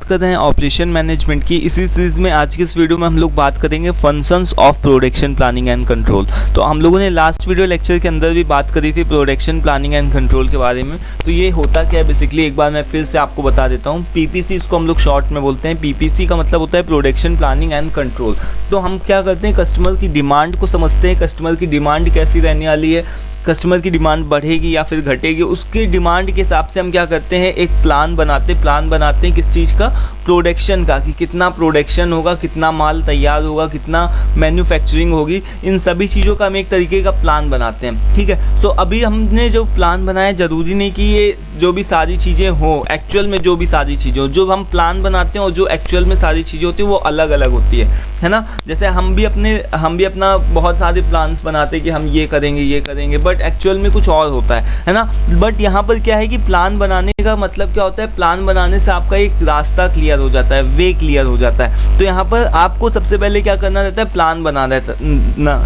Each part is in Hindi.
बात कर रहे हैं ऑपरेशन मैनेजमेंट की। इसी सीरीज में आज की इस वीडियो में हम लोग बात करेंगे functions of production planning and control. तो हम लोगों ने लास्ट वीडियो लेक्चर के अंदर भी बात करी थी प्रोडक्शन प्लानिंग एंड कंट्रोल के बारे में। तो ये होता क्या है बेसिकली, एक बार मैं फिर से आपको बता देता हूँ। पीपीसी इसको हम लोग शॉर्ट में बोलते हैं। पीपीसी का मतलब होता है प्रोडक्शन प्लानिंग एंड कंट्रोल। तो हम क्या करते हैं, कस्टमर की डिमांड को समझते हैं, कस्टमर की डिमांड कैसी रहने वाली है, कस्टमर की डिमांड बढ़ेगी या फिर घटेगी, उसकी डिमांड के हिसाब से हम क्या करते हैं, एक प्लान बनाते हैं किस चीज़ का, प्रोडक्शन का, कि कितना प्रोडक्शन होगा, कितना माल तैयार होगा, कितना मैन्युफैक्चरिंग होगी, इन सभी चीज़ों का हम एक तरीके का प्लान बनाते हैं। ठीक है। तो अभी हमने जो प्लान बनाया, ज़रूरी नहीं कि ये जो भी सारी चीज़ें हों, एक्चुअल में जो भी सारी चीज़ें हों, जो हम प्लान बनाते हैं और जो एक्चुअल में सारी चीज़ें होती हैं वो अलग अलग होती है ना। जैसे हम भी अपना बहुत सारे प्लान्स बनाते हैं कि हम ये करेंगे, बट एक्चुअल में कुछ और होता है ना। बट यहाँ पर क्या है कि प्लान बनाने का मतलब क्या होता है, प्लान बनाने से आपका एक रास्ता क्लियर हो जाता है, वे क्लियर हो जाता है। तो यहाँ पर आपको सबसे पहले क्या करना रहता है, प्लान बनाना रहता ना,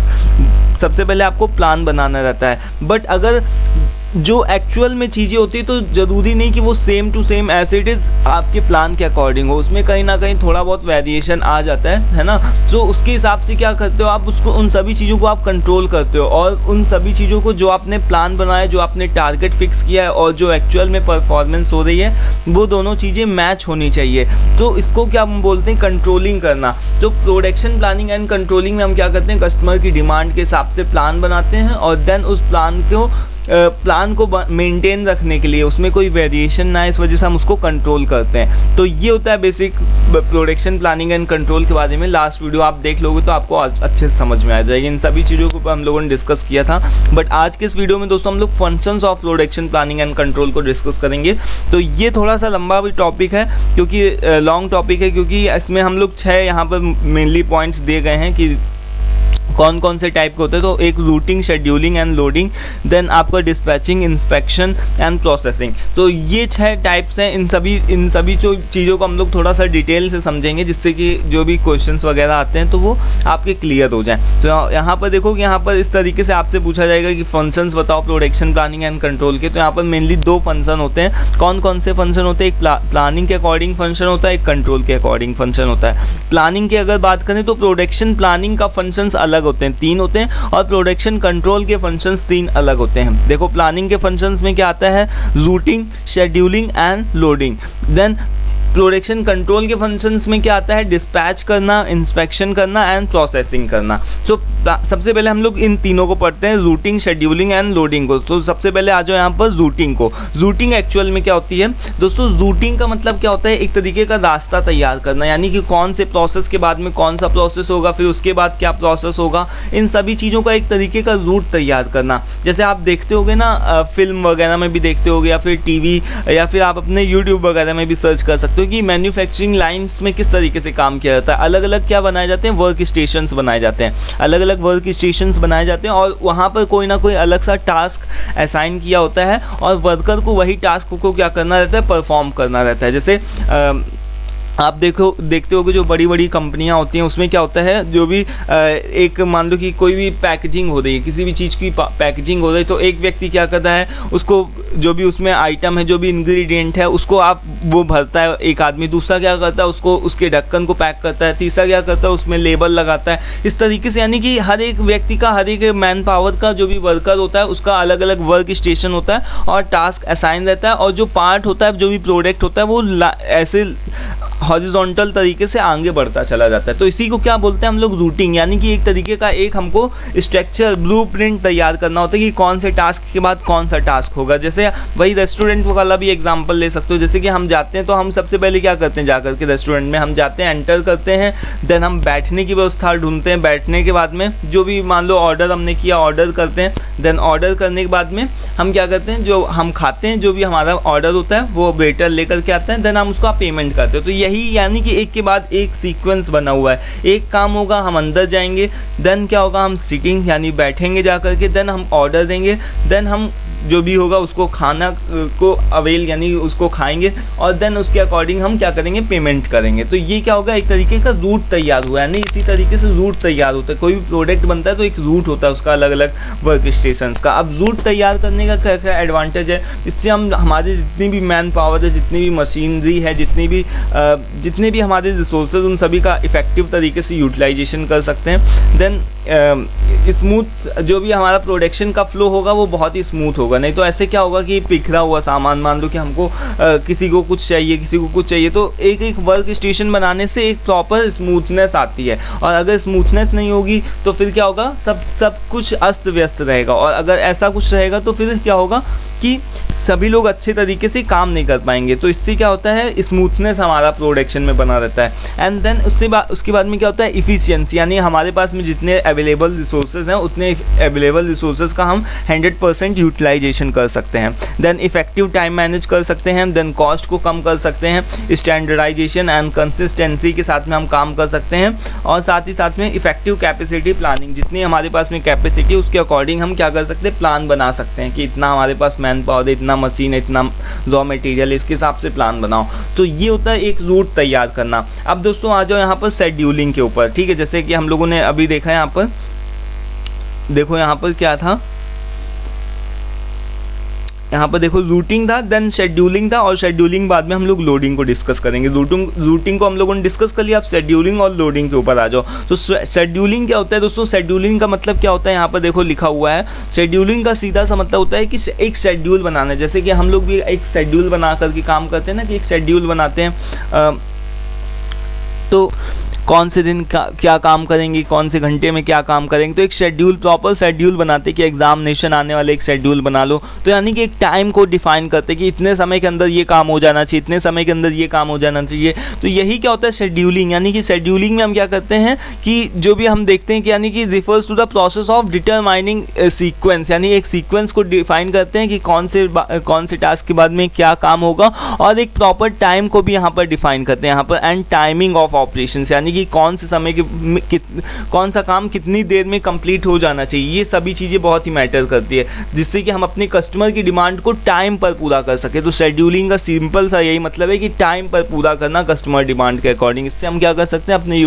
सबसे पहले आपको प्लान बनाना रहता है। बट अगर जो एक्चुअल में चीज़ें होती है तो ज़रूरी नहीं कि वो same to same as it is आपके प्लान के अकॉर्डिंग हो, उसमें कहीं ना कहीं थोड़ा बहुत वेरिएशन आ जाता है ना। तो उसके हिसाब से क्या करते हो आप, उसको उन सभी चीज़ों को आप कंट्रोल करते हो, और उन सभी चीज़ों को जो आपने प्लान बनाया, जो आपने टारगेट फिक्स किया है और जो एक्चुअल में परफॉर्मेंस हो रही है, वो दोनों चीज़ें मैच होनी चाहिए। तो इसको क्या हम बोलते हैं, कंट्रोलिंग करना। तो प्रोडक्शन प्लानिंग एंड कंट्रोलिंग में हम क्या करते हैं, कस्टमर की डिमांड के हिसाब से प्लान बनाते हैं और देन उस प्लान को मेंटेन रखने के लिए उसमें कोई वेरिएशन ना है, इस वजह से हम उसको कंट्रोल करते हैं। तो ये होता है basic production planning and control के बारे में। लास्ट वीडियो आप देख लोगे तो आपको अच्छे से समझ में आ जाएगी। इन सभी चीज़ों को हम लोगों ने डिस्कस किया था। बट आज के इस वीडियो में दोस्तों हम लोग functions of production planning and control को डिस्कस करेंगे। तो ये थोड़ा सा लंबा भी टॉपिक है, क्योंकि लॉन्ग टॉपिक है, क्योंकि इसमें हम लोग 6 यहाँ पर मेनली पॉइंट्स दिए गए हैं कि कौन कौन से टाइप के होते हैं। तो एक routing, scheduling and loading, then आपका डिस्पैचिंग, इंस्पेक्शन एंड प्रोसेसिंग। तो ये 6 टाइप्स हैं। इन सभी जो चीज़ों को हम लोग थोड़ा सा डिटेल से समझेंगे, जिससे कि जो भी क्वेश्चंस वगैरह आते हैं तो वो आपके क्लियर हो जाएं। तो यहाँ पर देखो कि यहाँ पर इस तरीके से आपसे पूछा जाएगा कि फंक्शंस बताओ प्रोडक्शन प्लानिंग एंड कंट्रोल के। तो यहाँ पर मेनली 2 फंक्शन होते हैं। कौन कौन से फंक्शन होते हैं, एक प्लानिंग के अकॉर्डिंग फंक्शन होता है, एक कंट्रोल के अकॉर्डिंग फंक्शन होता है। प्लानिंग की अगर बात करें तो प्रोडक्शन प्लानिंग का फंक्शंस अलग होते हैं, 3 होते हैं, और प्रोडक्शन कंट्रोल के फंक्शंस 3 अलग होते हैं। देखो प्लानिंग के फंक्शंस में क्या आता है, routing, scheduling and loading. Then production control के फंक्शंस में क्या आता है, डिस्पैच करना, इंस्पेक्शन करना एंड प्रोसेसिंग करना। तो सबसे पहले हम लोग इन तीनों को पढ़ते हैं, रूटिंग, शेड्यूलिंग एंड लोडिंग को। तो सबसे पहले आ जाओ यहाँ पर रूटिंग को। रूटिंग एक्चुअल में क्या होती है दोस्तों, रूटिंग का मतलब क्या होता है, एक तरीके का रास्ता तैयार करना, यानी कि कौन से प्रोसेस के बाद में कौन सा प्रोसेस होगा, फिर उसके बाद क्या प्रोसेस होगा, इन सभी चीज़ों का एक तरीके का रूट तैयार करना। जैसे आप देखते होगे ना, फिल्म वगैरह में भी देखते होगे, या फिर टीवी, या फिर आप अपने यूट्यूब वगैरह में भी सर्च कर सकते हो कि मैन्युफैक्चरिंग लाइंस में किस तरीके से काम किया जाता है। अलग अलग क्या बनाए जाते हैं, वर्क स्टेशंस बनाए जाते हैं, अलग अलग वर्क स्टेशंस बनाए जाते हैं, और वहाँ पर कोई ना कोई अलग सा टास्क असाइन किया होता है, और वर्कर को वही टास्क को क्या करना रहता है, परफॉर्म करना रहता है। जैसे आप देखते होगे जो बड़ी बड़ी कंपनियां होती हैं, उसमें क्या होता है, जो भी एक मान लो कि कोई भी पैकेजिंग हो रही है, किसी भी चीज़ की पैकेजिंग हो रही है, तो एक व्यक्ति क्या करता है, उसको जो भी उसमें आइटम है, जो भी इंग्रेडिएंट है, उसको वो भरता है एक आदमी, दूसरा क्या करता है, उसको उसके ढक्कन को पैक करता है, तीसरा क्या करता है, उसमें लेबल लगाता है। इस तरीके से यानी कि हर एक व्यक्ति का, हर एक मैन पावर का जो भी वर्कर होता है, उसका अलग अलग वर्क स्टेशन होता है और टास्क असाइन रहता है, और जो पार्ट होता है, जो भी प्रोडक्ट होता है, वो ऐसे हॉरिजॉन्टल तरीके से आगे बढ़ता चला जाता है। तो इसी को क्या बोलते हैं हम लोग, रूटिंग, यानी कि एक तरीके का एक हमको स्ट्रक्चर, ब्लूप्रिंट तैयार करना होता है कि कौन से टास्क के बाद कौन सा टास्क होगा। जैसे वही रेस्टोरेंट वाला भी एग्जांपल ले सकते हो। जैसे कि हम जाते हैं तो हम सबसे पहले क्या करते हैं, जाकर के रेस्टोरेंट में हम जाते हैं, एंटर करते हैं, देन हम बैठने की व्यवस्था ढूंढते हैं, बैठने के बाद में जो भी मान लो ऑर्डर हमने किया, ऑर्डर करते हैं, देन ऑर्डर करने के बाद में हम क्या करते हैं, जो हम खाते हैं, जो भी हमारा ऑर्डर होता है वो वेटर लेकर के आते हैं, देन हम उसका पेमेंट करते हैं। तो यही यानी कि एक के बाद एक सीक्वेंस बना हुआ है। एक काम होगा, हम अंदर जाएंगे, देन क्या होगा, हम सिटिंग यानी बैठेंगे जाकर के, देन हम ऑर्डर देंगे, देन हम जो भी होगा उसको खाना को अवेल यानी उसको खाएंगे और देन उसके अकॉर्डिंग हम क्या करेंगे, पेमेंट करेंगे। तो ये क्या होगा, एक तरीके का रूट तैयार हुआ, यानी इसी तरीके से रूट तैयार होता है। कोई भी प्रोडक्ट बनता है तो एक रूट होता है उसका अलग अलग वर्क स्टेशंस का। अब रूट तैयार करने का क्या क्या एडवांटेज है, इससे हम हमारी जितनी भी मैन पावर है, जितनी भी मशीनरी है, जितने भी हमारे रिसोर्सेज, उन सभी का इफेक्टिव तरीके से यूटिलाइजेशन कर सकते हैं। देन स्मूथ जो भी हमारा प्रोडक्शन का फ्लो होगा वो बहुत ही स्मूथ होगा। नहीं तो ऐसे क्या होगा कि बिखरा हुआ सामान, मान लो कि हमको किसी को कुछ चाहिए, किसी को कुछ चाहिए, तो एक एक वर्क स्टेशन बनाने से एक प्रॉपर स्मूथनेस आती है। और अगर स्मूथनेस नहीं होगी तो फिर क्या होगा, सब कुछ अस्त व्यस्त रहेगा। और अगर ऐसा कुछ रहेगा तो फिर क्या होगा कि सभी लोग अच्छे तरीके से काम नहीं कर पाएंगे। तो इससे क्या होता है, स्मूथनेस हमारा प्रोडक्शन में बना रहता है। एंड देन उसके बाद में क्या होता है, इफ़िशियंसी, यानी हमारे पास में जितने अवेलेबल रिसोर्सेज हैं उतने अवेलेबल रिसोर्सेज का हम 100% यूटिलाइजेशन कर सकते हैं। देन इफेक्टिव टाइम मैनेज कर सकते हैं। देन कॉस्ट को कम कर सकते हैं। स्टैंडर्डाइजेशन एंड कंसिस्टेंसी के साथ में हम काम कर सकते हैं। और साथ ही साथ में इफेक्टिव कैपेसिटी प्लानिंग, जितनी हमारे पास में कैपेसिटी उसके अकॉर्डिंग हम क्या कर सकते हैं, प्लान बना सकते हैं कि इतना हमारे पास मैन पावर, इतना मशीन है, इतना रॉ मटेरियल, इसके हिसाब से प्लान बनाओ। तो ये होता है एक रूट तैयार करना। अब दोस्तों आ जाओ यहाँ पर शेड्यूलिंग के ऊपर, ठीक है। जैसे कि हम लोगों ने अभी देखा है, यहाँ पर देखो, यहाँ पर क्या था, यहाँ पर देखो रूटिंग था, देन शेड्यूलिंग था, और शेड्यूलिंग बाद में हम लोग लोडिंग को डिस्कस करेंगे। रूटिंग को हम लोगों ने डिस्कस कर लिया। अब शेड्यूलिंग और लोडिंग के ऊपर आ जाओ। तो शेड्यूलिंग क्या होता है दोस्तों, शेड्यूलिंग का मतलब क्या होता है, यहाँ पर देखो लिखा हुआ है। शेड्यूलिंग का सीधा सा मतलब होता है कि एक शेड्यूल बनाना है। जैसे कि हम लोग भी एक शेड्यूल बना करके काम करते हैं ना, कि एक शेड्यूल बनाते हैं, तो कौन से दिन क्या काम करेंगे, कौन से घंटे में क्या काम करेंगे। तो एक शेड्यूल, प्रॉपर शेड्यूल बनाते कि एग्जामिनेशन आने वाले एक शेड्यूल बना लो। तो यानी कि एक टाइम को डिफाइन करते कि इतने समय के अंदर ये काम हो जाना चाहिए, इतने समय के अंदर ये काम हो जाना चाहिए। तो यही क्या होता है शेड्यूलिंग। यानी कि शेड्यूलिंग में हम क्या करते हैं कि जो भी हम देखते हैं कि यानी कि refers to the process of determining sequence, यानी एक सीक्वेंस को डिफाइन करते हैं कि कौन से टास्क के बाद में क्या काम होगा। और एक प्रॉपर टाइम को भी यहाँ पर डिफाइन करते हैं यहाँ पर, एंड टाइमिंग ऑफ ऑपरेशंस, यानी कि कौन से समय के कौन सा काम कितनी देर में कंप्लीट हो जाना चाहिए। ये सभी चीज़ें बहुत ही मैटर करती है, जिससे कि हम अपने कस्टमर की डिमांड को टाइम पर पूरा कर सके। तो शेड्यूलिंग का सिंपल सा यही मतलब है कि टाइम पर पूरा करना कस्टमर डिमांड के अकॉर्डिंग। इससे हम क्या कर सकते हैं, अपने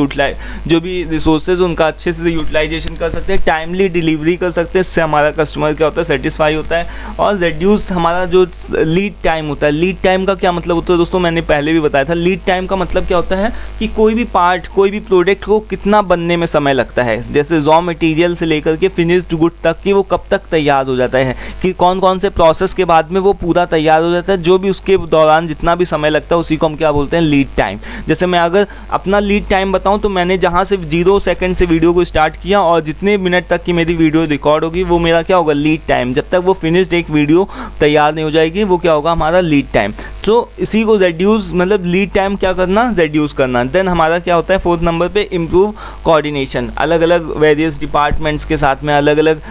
जो भी रिसोर्सेज उनका अच्छे से यूटिलाइजेशन कर सकते हैं, टाइमली डिलीवरी कर सकते हैं। इससे हमारा कस्टमर क्या होता है, सेटिस्फाई होता है। और रिड्यूस हमारा जो लीड टाइम होता है, लीड टाइम का क्या मतलब होता है दोस्तों, मैंने पहले भी बताया था। लीड टाइम का मतलब क्या होता है कि कोई भी पार्ट, कोई भी प्रोडक्ट को कितना बनने में समय लगता है। जैसे रॉ मटेरियल से लेकर के फिनिश्ड गुड तक कि वो कब तक तैयार हो जाता है, कि कौन कौन से प्रोसेस के बाद में वो पूरा तैयार हो जाता है। जो भी उसके दौरान जितना भी समय लगता है उसी को हम क्या बोलते हैं, लीड टाइम। जैसे मैं अगर अपना लीड टाइम बताऊं तो मैंने जहां से 0 सेकंड से वीडियो को स्टार्ट किया और जितने मिनट तक की मेरी वीडियो रिकॉर्ड होगी वो मेरा क्या होगा, लीड टाइम। जब तक वो फिनिश्ड एक वीडियो तैयार नहीं हो जाएगी वो क्या होगा, हमारा लीड टाइम। तो इसी को रिड्यूस, मतलब लीड टाइम क्या करना, रिड्यूस करना। देन हमारा क्या होता है 4th नंबर पे, इम्प्रूव कोऑर्डिनेशन। अलग अलग वेरियस डिपार्टमेंट्स के साथ में, अलग अलग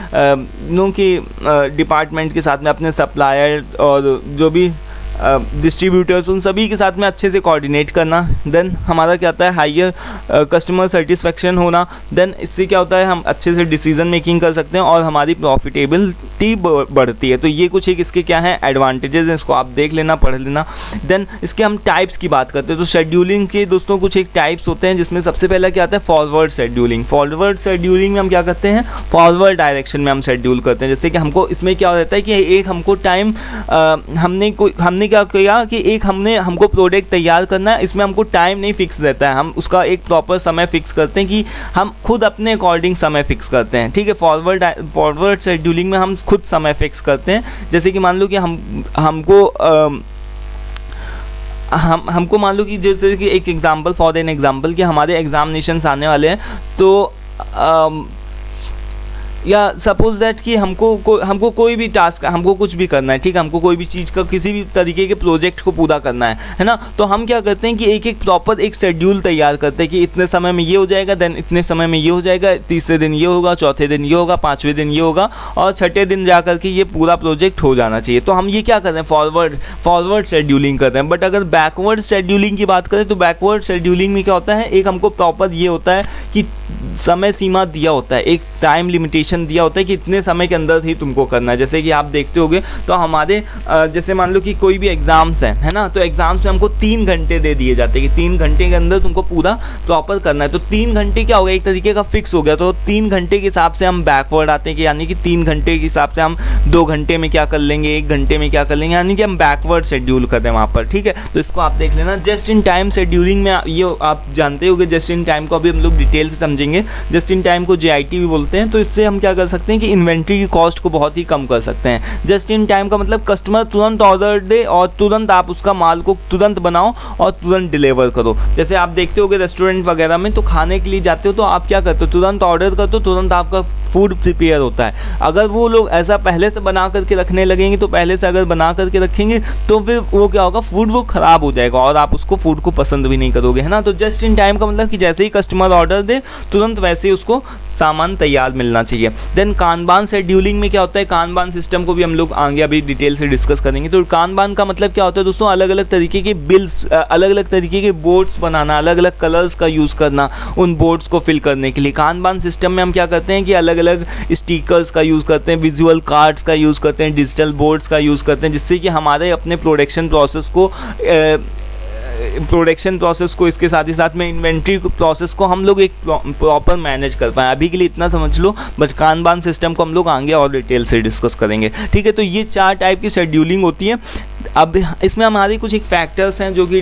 डिपार्टमेंट के साथ में, अपने सप्लायर और जो भी डिस्ट्रीब्यूटर्स, उन सभी के साथ में अच्छे से कोऑर्डिनेट करना। देन हमारा क्या होता है, हायर कस्टमर सेटिस्फेक्शन होना। देन इससे क्या होता है, हम अच्छे से डिसीजन मेकिंग कर सकते हैं और हमारी प्रॉफिटेबिलिटी बढ़ती है। तो ये कुछ एक इसके क्या हैं, एडवांटेजेस हैं, इसको आप देख लेना, पढ़ लेना। देन इसके हम टाइप्स की बात करते हैं। तो शेड्यूलिंग के दोस्तों कुछ एक टाइप्स होते हैं, जिसमें सबसे पहला क्या आता है, फॉरवर्ड शेड्यूलिंग। फॉरवर्ड शेड्यूलिंग में हम क्या करते हैं, फॉरवर्ड डायरेक्शन में हम शेड्यूल करते हैं। जैसे कि हमको इसमें क्या रहता है कि एक हमको टाइम हमने क्या किया कि एक हमको प्रोडक्ट तैयार करना है, इसमें हमको टाइम नहीं फिक्स रहता है, हम उसका एक प्रॉपर समय फिक्स करते हैं कि हम खुद अपने अकॉर्डिंग समय फिक्स करते हैं। ठीक है, फॉरवर्ड शेड्यूलिंग में हम खुद समय फिक्स करते हैं। जैसे कि मान लो कि हमको मान लो कि जैसे कि एक एग्जांपल, फॉर एन एग्जांपल कि हमारे एग्जामिनेशंस आने वाले हैं, तो या सपोज दैट कि हमको कोई भी टास्क, हमको कुछ भी करना है, ठीक है, हमको कोई भी चीज़ का, किसी भी तरीके के प्रोजेक्ट को पूरा करना है ना। तो हम क्या करते हैं कि एक प्रॉपर एक शेड्यूल तैयार करते हैं कि इतने समय में ये हो जाएगा, देन इतने समय में ये हो जाएगा, तीसरे दिन ये होगा, चौथे दिन ये होगा, 5वें दिन ये होगा और 6ठे दिन जा करके ये पूरा प्रोजेक्ट हो जाना चाहिए। तो हम ये क्या कर रहे हैं, फॉरवर्ड शेड्यूलिंग कर रहे हैं। बट अगर बैकवर्ड शेड्यूलिंग की बात करें तो बैकवर्ड शेड्यूलिंग में क्या होता है, एक हमको प्रॉपर ये होता है कि समय सीमा दिया होता है, एक टाइम लिमिटेशन लिमिटेशन दिया होता है कि इतने समय के अंदर ही तुमको करना है। जैसे कि आप देखते होगे तो हमारे जैसे मान लो कि कोई भी एग्ज़ाम्स है ना, तो एग्ज़ाम्स में हमको 3 घंटे दे दिए जाते हैं कि 3 घंटे के अंदर तुमको पूरा प्रॉपर करना है। तो 3 घंटे क्या हो गया, एक तरीके का फिक्स हो गया। तो 3 घंटे के हिसाब से हम बैकवर्ड आते हैं कि यानी कि 3 घंटे के हिसाब से हम 2 घंटे में क्या कर लेंगे, 1 घंटे में क्या कर लेंगे, यानी कि हम बैकवर्ड शेड्यूल कर दें वहाँ पर। ठीक है, तो इसको आप देख लेना। जस्ट इन टाइम शेड्यूलिंग में ये आप जानते होंगे, जस्ट इन टाइम को अभी हम लोग डिटेल से समझेंगे। जस्ट इन टाइम को JIT भी बोलते हैं। तो इससे हम क्या कर सकते हैं कि इन्वेंट्री की कॉस्ट को बहुत ही कम कर सकते हैं। जस्ट इन टाइम का मतलब कस्टमर तुरंत ऑर्डर दे और तुरंत आप उसका माल को तुरंत बनाओ और तुरंत डिलीवर करो। जैसे आप देखते होगे रेस्टोरेंट वगैरह में, तो खाने के लिए जाते हो तो आप क्या करते हो, तुरंत ऑर्डर करते हो, तुरंत आपका फूड प्रिपेयर होता है। अगर वो लोग ऐसा पहले से बना करके रखने लगेंगे, तो पहले से अगर बना करके रखेंगे तो फिर वो क्या होगा, फूड वो ख़राब हो जाएगा और आप उसको फूड को पसंद भी नहीं करोगे, है ना। तो जस्ट इन टाइम का मतलब कि जैसे ही कस्टमर ऑर्डर दे तुरंत वैसे ही उसको सामान तैयार मिलना चाहिए। देन कानबान शेड्यूलिंग में क्या होता है, कानबान सिस्टम को भी हम लोग आगे अभी डिटेल से डिस्कस करेंगे। तो कानबान का मतलब क्या होता है दोस्तों, अलग अलग तरीके के बिल्स, अलग अलग तरीके के बोर्ड्स बनाना, अलग अलग कलर्स का यूज़ करना उन बोर्ड्स को फिल करने के लिए। कानबान सिस्टम में हम क्या करते हैं कि अलग अलग स्टिकर्स का यूज़ करते हैं, विजुअल कार्ड्स का यूज़ करते हैं, डिजिटल बोर्ड्स का यूज़ करते हैं, जिससे कि हमारे अपने प्रोडक्शन प्रोडक्शन प्रोसेस को इसके साथ ही साथ में इन्वेंट्री प्रोसेस को हम लोग एक प्रॉपर मैनेज कर पाएँ। अभी के लिए इतना समझ लो, बट कानबान सिस्टम को हम लोग आगे और डिटेल से डिस्कस करेंगे। ठीक है, तो ये 4 टाइप की शेड्यूलिंग होती है। अब इसमें हमारी कुछ एक फैक्टर्स हैं जो कि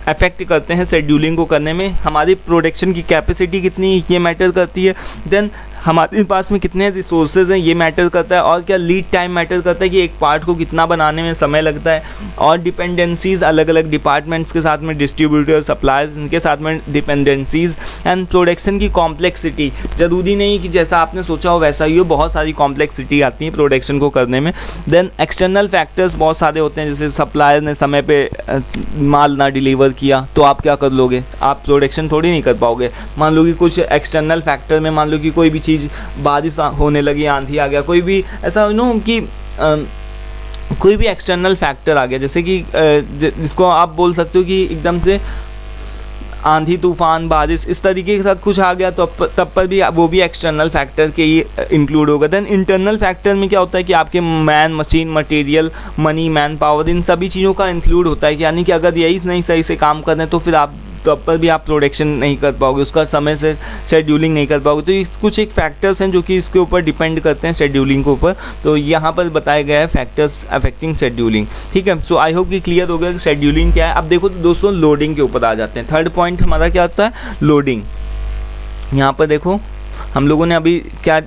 अफेक्ट करते हैं शेड्यूलिंग को करने में। हमारी प्रोडक्शन की कैपेसिटी कितनी, ये मैटर करती है। देन हमारे पास में कितने रिसोर्सेज हैं, ये मैटर करता है। और क्या लीड टाइम मैटर करता है कि एक पार्ट को कितना बनाने में समय लगता है। और डिपेंडेंसीज अलग अलग डिपार्टमेंट्स के साथ में, डिस्ट्रीब्यूटर, सप्लायर्स, इनके साथ में डिपेंडेंसीज। एंड प्रोडक्शन की कॉम्प्लेक्सिटी, ज़रूरी नहीं कि जैसा आपने सोचा हो वैसा ही हो, बहुत सारी कॉम्प्लेक्सिटी आती है प्रोडक्शन को करने में। देन एक्सटर्नल फैक्टर्स बहुत सारे होते हैं, जैसे सप्लायर ने समय पे माल ना डिलीवर किया तो आप क्या कर लोगे, आप प्रोडक्शन थोड़ी नहीं कर पाओगे। मान लो कि कुछ एक्सटर्नल फैक्टर में, मान लो कि कोई भी चीज़, बारिश होने लगी, आंधी आ गया, कोई भी ऐसा कि कोई भी एक्सटर्नल फैक्टर आ गया, जैसे कि जिसको आप बोल सकते हो कि एकदम से आंधी, तूफान, बारिश, इस तरीके के साथ कुछ आ गया, तो तब पर भी वो भी एक्सटर्नल फैक्टर के ही इंक्लूड होगा। देन इंटरनल फैक्टर में क्या होता है कि आपके man, machine, material, money, man power, इन सभी चीज़ों का इंक्लूड होता है कि यानी कि अगर यही नहीं सही से काम कर रहे हैं तो फिर आप तब पर भी आप प्रोडक्शन नहीं कर पाओगे, उसका समय से शेड्यूलिंग नहीं कर पाओगे। तो ये कुछ एक फैक्टर्स हैं जो कि इसके ऊपर डिपेंड करते हैं, शेड्यूलिंग के ऊपर। तो यहाँ पर बताया गया है फैक्टर्स अफेक्टिंग शेड्यूलिंग। ठीक है, सो आई होप कि क्लियर हो गया कि शेड्यूलिंग क्या है। अब देखो दोस्तों, लोडिंग के ऊपर आ जाते हैं। थर्ड पॉइंट हमारा क्या होता है, लोडिंग। यहाँ पर देखो हम लोगों ने अभी क्या,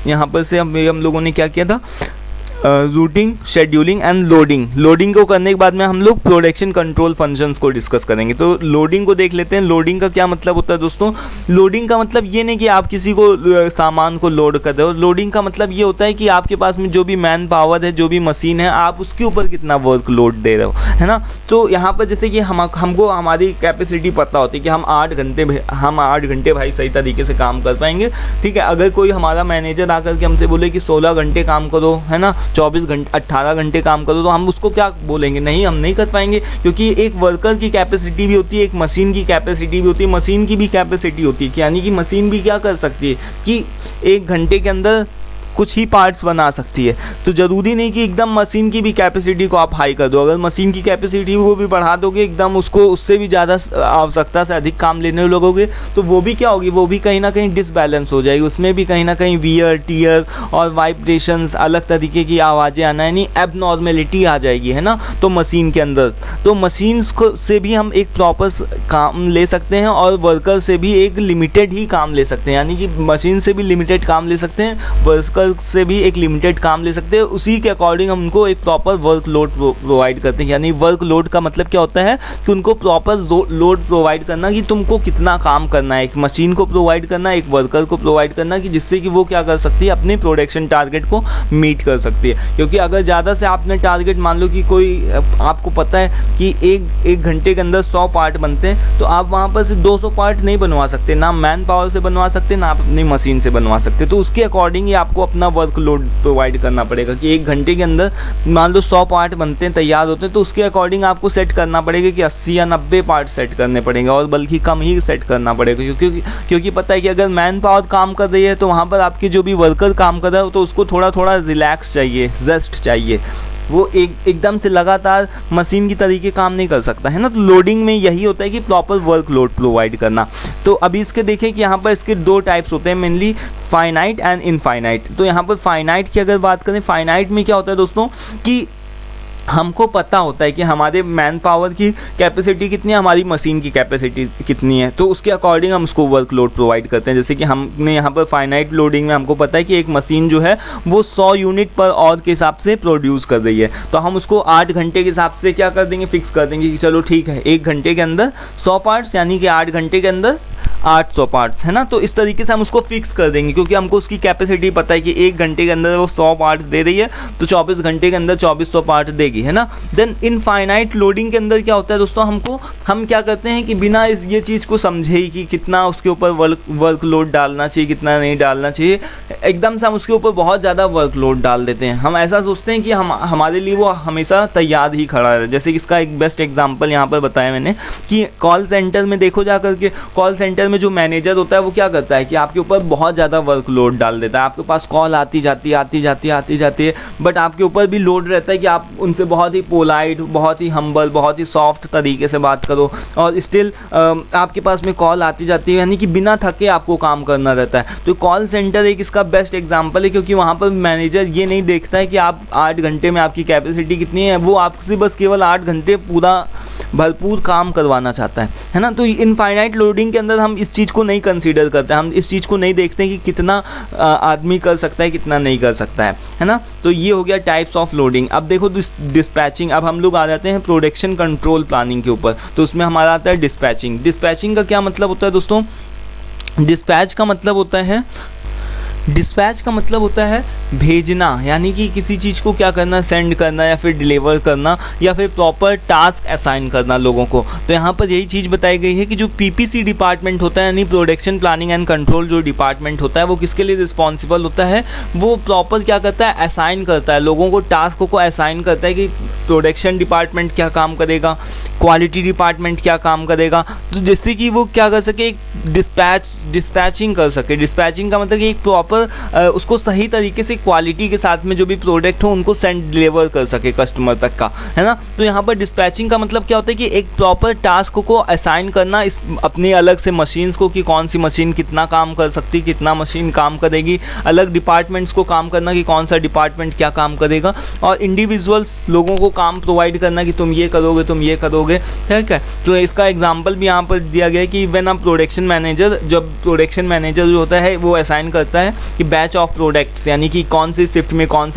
यहाँ पर से हम लोगों ने क्या किया था, routing, scheduling and loading. Loading को करने के बाद में हम लोग प्रोडक्शन कंट्रोल फंक्शंस को डिस्कस करेंगे। तो लोडिंग को देख लेते हैं। लोडिंग का क्या मतलब होता है दोस्तों, लोडिंग का मतलब ये नहीं कि आप किसी को सामान को लोड कर रहे हो। लोडिंग का मतलब ये होता है कि आपके पास में जो भी मैन पावर है, जो भी मशीन है, आप उसके ऊपर कितना वर्क लोड दे रहे हो, है ना। तो यहाँ पर जैसे कि हमको हमारी कैपेसिटी पता होती है कि हम 8 घंटे भाई सही तरीके से काम कर पाएंगे। ठीक है, अगर कोई हमारा मैनेजर आकर के हमसे बोले कि 16 घंटे काम करो, है ना, 24 घंटे 18 घंटे काम करो, तो हम उसको क्या बोलेंगे, नहीं, हम नहीं कर पाएंगे। क्योंकि एक वर्कर की कैपेसिटी भी होती है, एक मशीन की कैपेसिटी भी होती है, मशीन की भी कैपेसिटी होती है, यानी कि मशीन भी क्या कर सकती है कि 1 घंटे के अंदर कुछ ही पार्ट्स बना सकती है। तो ज़रूरी नहीं कि एकदम मशीन की भी कैपेसिटी को आप हाई कर दो। अगर मशीन की कैपेसिटी को भी बढ़ा दोगे, एकदम उसको उससे भी ज़्यादा आवश्यकता से अधिक काम लेने लगोगे, तो वो भी क्या होगी, वो भी कहीं ना कहीं डिसबैलेंस हो जाएगी। उसमें भी कहीं ना कहीं वियर टीयर और वाइब्रेशंस, अलग तरीके की आवाज़ें आना, यानी एबनॉर्मेलिटी आ जाएगी, है ना। तो मशीन के अंदर, तो मशीन्स को से भी हम एक प्रॉपर काम ले सकते हैं और वर्कर से भी एक लिमिटेड ही काम ले सकते हैं, यानी कि मशीन से भी लिमिटेड काम ले सकते हैं, वर्कर से भी एक लिमिटेड काम ले सकते हैं। उसी के अकॉर्डिंग हम उनको एक प्रॉपर वर्क लोड प्रोवाइड करते हैं। यानी वर्क लोड का मतलब क्या होता है कि उनको प्रॉपर लोड प्रोवाइड करना कि तुमको कितना काम करना है, एक मशीन को प्रोवाइड करना, एक वर्कर को प्रोवाइड करना, कि जिससे कि वो क्या कर सकती है, अपने प्रोडक्शन टारगेट को मीट कर सकती है। क्योंकि अगर ज़्यादा से आपने टारगेट, मान लो कि कोई, आपको पता है कि एक घंटे के अंदर 100 पार्ट बनते हैं, तो आप वहाँ पर से 200 पार्ट नहीं बनवा सकते, ना मैन पावर से बनवा सकते, ना अपनी मशीन से बनवा सकते। तो उसके अकॉर्डिंग ही आपको अपना वर्कलोड प्रोवाइड करना पड़ेगा कि 1 घंटे के अंदर मान लो 100 पार्ट बनते हैं, तैयार होते हैं, तो उसके अकॉर्डिंग आपको सेट करना पड़ेगा कि 80 या 90 पार्ट सेट करने पड़ेंगे, और बल्कि कम ही सेट करना पड़ेगा, क्योंकि पता है कि अगर मैन पावर काम कर रही है तो वहाँ पर आपके जो भी वर्कर काम कर रहा है तो उसको थोड़ा थोड़ा रिलैक्स चाहिए, रेस्ट चाहिए। वो एकदम से लगातार मशीन की तरीके काम नहीं कर सकता है ना। तो लोडिंग में यही होता है कि प्रॉपर वर्क लोड प्रोवाइड करना। तो अभी इसके देखें कि यहाँ पर इसके 2 टाइप्स होते हैं मेनली, फाइनाइट एंड इनफाइनाइट। तो यहाँ पर फाइनाइट की अगर बात करें, फाइनाइट में क्या होता है दोस्तों कि हमको पता होता है कि हमारे मैन पावर की कैपेसिटी कितनी है, हमारी मशीन की कैपेसिटी कितनी है, तो उसके अकॉर्डिंग हम उसको वर्कलोड प्रोवाइड करते हैं। जैसे कि हमने यहाँ पर फाइनाइट लोडिंग में हमको पता है कि एक मशीन जो है वो 100 यूनिट पर आवर के हिसाब से प्रोड्यूस कर रही है, तो हम उसको 8 घंटे के हिसाब से क्या कर देंगे, फिक्स कर देंगे कि चलो ठीक है 1 घंटे के अंदर 100 पार्ट्स, यानी कि 8 घंटे के अंदर 800 पार्ट्स, है ना। तो इस तरीके से हम उसको फिक्स कर देंगे क्योंकि हमको उसकी कैपेसिटी पता है कि 1 घंटे के अंदर वो 100 पार्ट दे रही है, तो 24 घंटे के अंदर 2400 पार्ट देगी, है ना। देन इनफाइनाइट लोडिंग के अंदर क्या होता है दोस्तों, हम क्या करते हैं कि बिना ये चीज़ को समझे ही कि कितना उसके ऊपर वर्कलोड डालना चाहिए, कितना नहीं डालना चाहिए, एकदम से हम उसके ऊपर बहुत ज़्यादा वर्कलोड डाल देते हैं। हम ऐसा सोचते हैं कि हमारे लिए वो हमेशा तैयार ही खड़ा है। जैसे कि इसका एक बेस्ट एग्जाम्पल यहाँ पर बताया मैंने कि कॉल सेंटर में देखो जा करके, कॉल सेंटर में जो मैनेजर होता है वो क्या करता है कि आपके ऊपर बहुत ज़्यादा वर्कलोड डाल देता है। आपके पास कॉल आती जाती है, बट आपके ऊपर भी लोड रहता है कि आप उनसे बहुत ही पोलाइट, बहुत ही हम्बल, बहुत ही सॉफ्ट तरीके से बात करो, और स्टिल आपके पास में कॉल आती जाती है, यानी कि बिना थके आपको काम करना रहता है। तो कॉल सेंटर एक इसका बेस्ट एग्जाम्पल है, क्योंकि वहाँ पर मैनेजर ये नहीं देखता है कि आप 8 घंटे में आपकी कैपेसिटी कितनी है, वो आपसे बस केवल 8 घंटे पूरा भरपूर काम करवाना चाहता है ना। तो इनफाइनाइट लोडिंग के अंदर हम इस चीज़ को नहीं कंसीडर करते, हम इस चीज़ को नहीं देखते कि कितना आदमी कर सकता है, कितना नहीं कर सकता है ना। तो ये हो गया टाइप्स ऑफ लोडिंग। अब देखो डिस्पैचिंग, अब हम लोग आ जाते हैं प्रोडक्शन कंट्रोल प्लानिंग के ऊपर। तो उसमें हमारा आता है डिस्पैचिंग। डिस्पैचिंग का क्या मतलब होता है दोस्तों, डिस्पैच का मतलब होता है भेजना, यानी कि किसी चीज़ को क्या करना, सेंड करना या फिर डिलीवर करना या फिर प्रॉपर टास्क असाइन करना लोगों को। तो यहाँ पर यही चीज़ बताई गई है कि जो पीपीसी डिपार्टमेंट होता है, यानी प्रोडक्शन प्लानिंग एंड कंट्रोल जो डिपार्टमेंट होता है, वो किसके लिए रिस्पॉन्सिबल होता है, वो प्रॉपर क्या करता है, असाइन करता है लोगों को, टास्क को असाइन करता है कि प्रोडक्शन डिपार्टमेंट क्या काम करेगा, क्वालिटी डिपार्टमेंट क्या काम करेगा, तो जिससे कि वो क्या कर सके, एक डिस्पैचिंग कर सके। डिस्पैचिंग का मतलब कि एक प्रॉपर उसको सही तरीके से क्वालिटी के साथ में जो भी प्रोडक्ट हो उनको सेंड डिलीवर कर सके कस्टमर तक का, है ना। तो यहाँ पर डिस्पैचिंग का मतलब क्या होता है कि एक प्रॉपर टास्क को असाइन करना इस अपने अलग से मशीन्स को, कि कौन सी मशीन कितना काम कर सकती, कितना मशीन काम करेगी, अलग डिपार्टमेंट्स को काम करना कि कौन सा डिपार्टमेंट क्या काम करेगा, और इंडिविजुअल्स लोगों को काम प्रोवाइड करना कि तुम ये करोगे, तुम ये करोगे, ठीक है। तो इसका एग्जाम्पल भी यहाँ पर दिया गया है कि व्हेन अ प्रोडक्शन मैनेजर, जब प्रोडक्शन मैनेजर जो होता है वो असाइन करता है कि बैच ऑफ प्रोडक्ट्स, यानी कि कौन सी शिफ्ट में कौन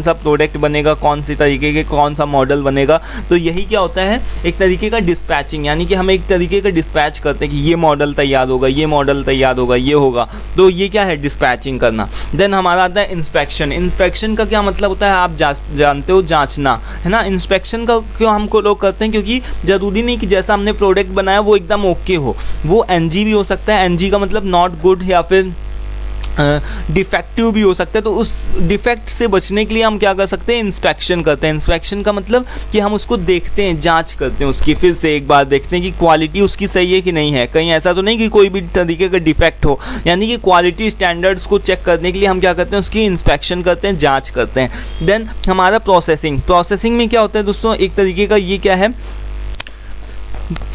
सा प्रोडक्ट बनेगा, कौन सी तरीके के कौन सा मॉडल बनेगा। तो यही क्या होता है, एक तरीके का डिस्पैचिंग, यानी कि हम एक तरीके का डिस्पैच करते हैं कि ये मॉडल तैयार होगा, ये मॉडल तैयार होगा, ये होगा। तो ये क्या है, डिस्पैचिंग करना। देन हमारा आता है इंस्पेक्शन। इंस्पेक्शन का क्या मतलब होता है, आप जानते हो, जांचना, है ना। इंस्पेक्शन का क्यों हमको लोग करते हैं, क्योंकि ज़रूरी नहीं कि जैसा हमने प्रोडक्ट बनाया वो एकदम ओके हो, वो NG भी हो सकता है। NG का मतलब नॉट गुड या फिर डिफेक्टिव भी हो सकता है। तो उस डिफेक्ट से बचने के लिए हम क्या कर सकते हैं, इंस्पेक्शन करते हैं। इंस्पेक्शन का मतलब कि हम उसको देखते हैं, जांच करते हैं उसकी, फिर से एक बार देखते हैं कि क्वालिटी उसकी सही है कि नहीं है, कहीं ऐसा तो नहीं कि कोई भी तरीके का डिफेक्ट हो, यानी कि क्वालिटी स्टैंडर्ड्स को चेक करने के लिए हम क्या करते हैं, उसकी इंस्पेक्शन करते हैं, जाँच करते हैं। देन हमारा प्रोसेसिंग में क्या होता है दोस्तों, एक तरीके का ये क्या है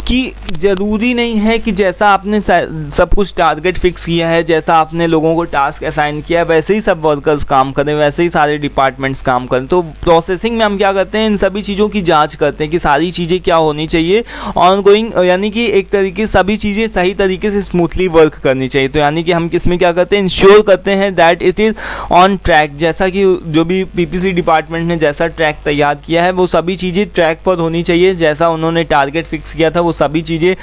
कि ज़रूरी नहीं है कि जैसा आपने सब कुछ टारगेट फिक्स किया है, जैसा आपने लोगों को टास्क असाइन किया है, वैसे ही सब वर्कर्स काम करें, वैसे ही सारे डिपार्टमेंट्स काम करें। तो प्रोसेसिंग में हम क्या करते हैं, इन सभी चीज़ों की जांच करते हैं कि सारी चीज़ें क्या होनी चाहिए ऑनगोइंग, यानी कि एक तरीके सभी चीज़ें सही तरीके से स्मूथली वर्क करनी चाहिए। तो यानी कि हम किसमें क्या करते हैं, इंश्योर करते हैं that it is on track, जैसा कि जो भी पीपीसी डिपार्टमेंट ने जैसा ट्रैक तैयार किया है वो सभी चीज़ें ट्रैक पर होनी चाहिए, जैसा उन्होंने टारगेट फिक्स किया था वो सभी चीज़ें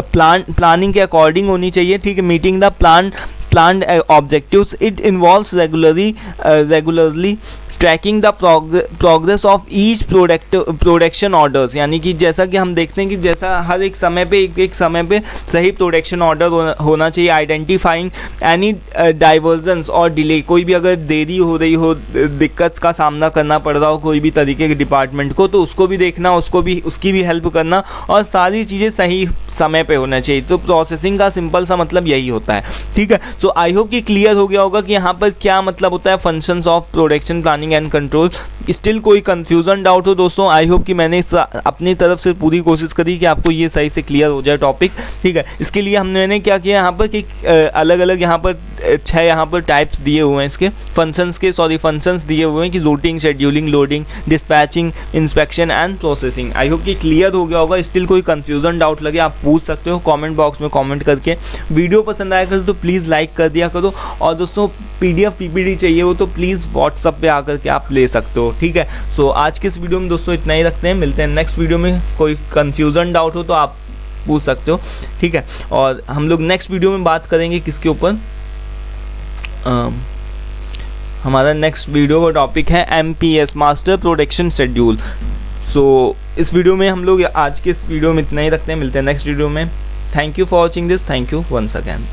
प्लानिंग के अकॉर्डिंग होनी चाहिए, ठीक है। Meeting the planned objectives, it involves regularly tracking the progress of each production orders, यानी कि जैसा कि हम देखते हैं कि जैसा हर एक समय पे एक समय पे सही प्रोडक्शन ऑर्डर होना चाहिए। आइडेंटिफाइंग एनी डाइवर्जेंस और डिले, कोई भी अगर देरी हो रही हो, दिक्कत का सामना करना पड़ रहा हो कोई भी तरीके के डिपार्टमेंट को, तो उसको भी देखना, उसकी भी हेल्प करना, और सारी चीज़ें सही समय पे होना चाहिए। तो प्रोसेसिंग का सिंपल सा मतलब यही होता है, ठीक है। सो आई होप कि क्लियर हो गया होगा कि यहाँ पर क्या मतलब होता है functions of production planning and control. Still कोई कंफ्यूजन डाउट हो दोस्तों, आई होप कि मैंने अपनी तरफ से पूरी कोशिश करी कि आपको ये सही से क्लियर हो जाए टॉपिक, ठीक है। इसके लिए मैंने क्या किया यहाँ पर कि अलग अलग यहाँ पर 6 यहाँ पर टाइप्स दिए हुए हैं इसके फंक्शंस दिए हुए हैं कि routing, scheduling, loading, dispatching, inspection and processing. I hope कि क्लियर हो गया होगा। स्टिल कोई कंफ्यूजन डाउट लगे आप पूछ सकते हो कमेंट बॉक्स में कमेंट करके। वीडियो पसंद आया करो तो प्लीज़ लाइक कर दिया करो, और दोस्तों PDF PPT चाहिए हो तो प्लीज़ व्हाट्सअप पे आकर के आप ले सकते हो, ठीक है। सो आज के इस वीडियो में दोस्तों इतना ही रखते हैं, मिलते हैं नेक्स्ट वीडियो में। कोई कंफ्यूजन डाउट हो तो आप पूछ सकते हो, ठीक है। और हम लोग नेक्स्ट वीडियो में बात करेंगे किसके ऊपर, हमारा नेक्स्ट वीडियो का टॉपिक है MPS, मास्टर प्रोडक्शन शेड्यूल। सो इस वीडियो में हम लोग आज के इस वीडियो में इतना ही रखते हैं, मिलते हैं नेक्स्ट वीडियो में। Thank you for watching this, thank you once again.